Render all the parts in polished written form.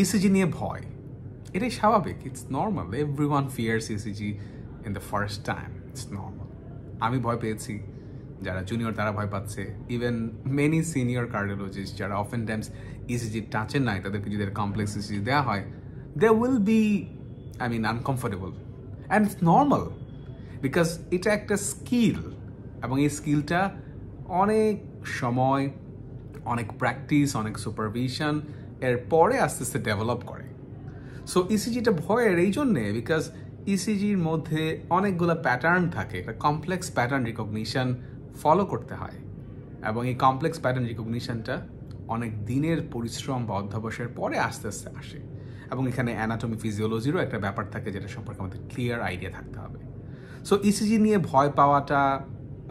ECG নিয়ে ভয়, এটাই স্বাভাবিক, it's normal. Everyone fears ECG in the first time, it's normal. আমি ভয় পেয়েছি, যারা জুনিয়র তারা ভয় পাচ্ছে, ইভেন মেনি সিনিয়র কার্ডিওলজিস্ট যারা অফেন টাইমস ইসিজি টাচের নাই, তাদেরকে যদি কমপ্লেক্স ইসিজি দেওয়া হয়, they will be uncomfortable, and it's normal, because এটা একটা স্কিল, এবং এই স্কিলটা অনেক সময়, অনেক প্র্যাকটিস, অনেক সুপারভিশন এর পরে আস্তে আস্তে ডেভেলপ করে। সো ইসিজিটা ভয়ের এই জন্যে, বিকজ ইসিজির মধ্যে অনেকগুলো প্যাটার্ন থাকে, একটা কমপ্লেক্স প্যাটার্ন রিকগনিশন ফলো করতে হয়, এবং এই কমপ্লেক্স প্যাটার্ন রিকগনিশনটা অনেক দিনের পরিশ্রম বা অধ্যবসায়ের পরে আস্তে আস্তে আসে, এবং এখানে অ্যানাটমি ফিজিওলজিরও একটা ব্যাপার থাকে যেটা সম্পর্কে আমাদের ক্লিয়ার আইডিয়া থাকতে হবে। সো ইসিজি নিয়ে ভয় পাওয়াটা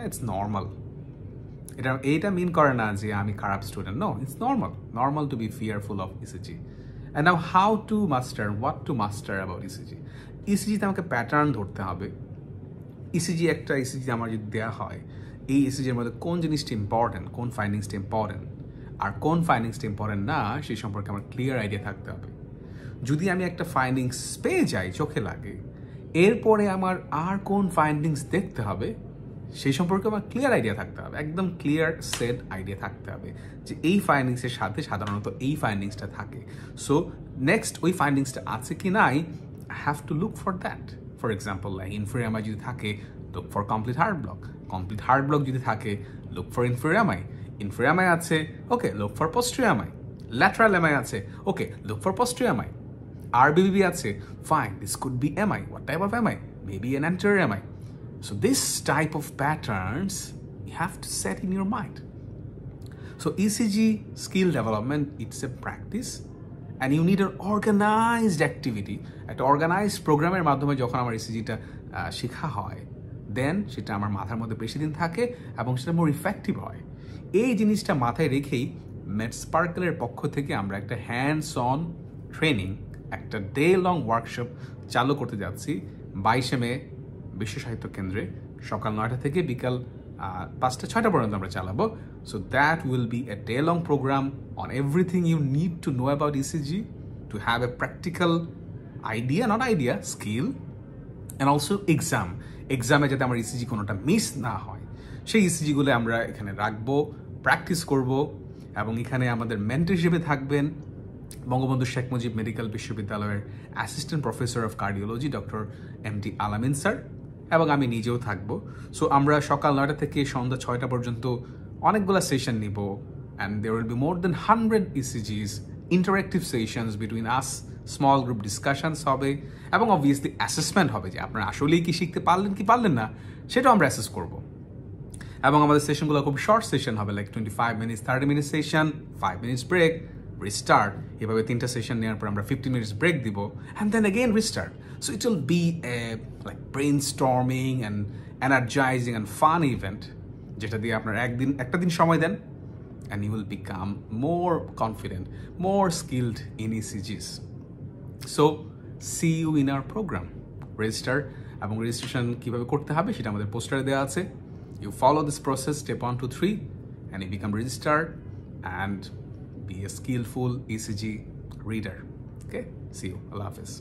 ইটস নর্মাল। এইটা মিন করে না যে আমি খারাপ student, no, it's normal to be fearful of ECG. And now how to master, what to master about ECG. ইসিজিতে আমাকে প্যাটার্ন ধরতে হবে। একটা ইসিজি আমার যদি দেওয়া হয়, এই ইসিজির মধ্যে কোন জিনিসটা ইম্পর্টেন্ট, কোন ফাইন্ডিংসটা ইম্পর্টেন্ট, আর কোন ফাইন্ডিংসটা ইম্পর্টেন্ট না, সেই সম্পর্কে আমার ক্লিয়ার আইডিয়া থাকতে হবে। যদি আমি একটা ফাইন্ডিংস পেয়ে যাই, চোখে লাগে, এরপরে আমার আর কোন ফাইন্ডিংস দেখতে হবে সেই সম্পর্কে আমার ক্লিয়ার আইডিয়া থাকতে হবে, একদম ক্লিয়ার সেট আইডিয়া থাকতে হবে যে এই ফাইন্ডিংসের সাথে সাধারণত এই ফাইন্ডিংসটা থাকে। সো নেক্সট ওই ফাইন্ডিংসটা আছে কি নাই, I have to look for that. For example, like inferior MI যদি থাকে, look for complete heart block যদি থাকে, লুক ফর ইনফেরিয়ামাই আছে, okay, look for posterior MI. Lateral MI আছে, okay, look for posterior MI. RBBB আছে, fine, this could be MI. What type of MI? Maybe an anterior MI. So this type of patterns you have to set in your mind. So ECG skill development, it's a practice, and you need an organized activity. একটা organized প্রোগ্রামের মাধ্যমে যখন আমার ECGটা শেখা হয়, দেন সেটা আমার মাথার মধ্যে বেশি দিন থাকে এবং সেটা মোর ইফেক্টিভ হয়। এই জিনিসটা মাথায় রেখেই মেডস্পার্কেলের পক্ষ থেকে আমরা একটা হ্যান্ডস অন ট্রেনিং, একটা ডে লং ওয়ার্কশপ চালু করতে যাচ্ছি 22শে মে বিশ্ব সাহিত্য কেন্দ্রে, সকাল 9টা থেকে বিকাল 5টা-6টা পর্যন্ত আমরা চালাবো। So that will be a day long programme on everything you need to know about ECG, to have a practical idea, skill, and also এক্সামে যাতে আমার ইসিজি কোনোটা মিস না হয়, সেই ইসিজিগুলো আমরা এখানে রাখবো, প্র্যাকটিস করব। এবং এখানে আমাদের মেন্টর হিসেবে থাকবেন বঙ্গবন্ধু শেখ মুজিব মেডিকেল বিশ্ববিদ্যালয়ের assistant professor of cardiology doctor MD আলামিন স্যার, এবং আমি নিজেও থাকবো। সো আমরা সকাল 9টা থেকে সন্ধ্যা 6টা পর্যন্ত অনেকগুলো সেশন নিব, and there will be more then 100 ECGs, interactive sessions between us, small group discussions হবে, এবং অবভিয়াসলি অ্যাসেসমেন্ট হবে যে আপনারা আসলেই কি শিখতে পারলেন কি পারলেন না, সেটাও আমরা অ্যাসেস করব। এবং আমাদের সেশনগুলো খুব শর্ট সেশন হবে, like 25 minutes, 30 minutes session, 5 minutes break, restart. এভাবে 3টা সেশন নেওয়ার পর আমরা 15 minutes ব্রেক দিব, and then again restart. So it will be a like brainstorming and energising and fun event, যেটা দিয়ে আপনার একটা দিন সময় দেন, and you will become more confident, more skilled in ECGs. So see you in our programme. এবং registration কীভাবে করতে হবে সেটা আমাদের পোস্টারে দেওয়া আছে। You follow this process, step 1 to 3, and you become registered and be a skillful ECG reader. Okay, see you. Allah Hafiz.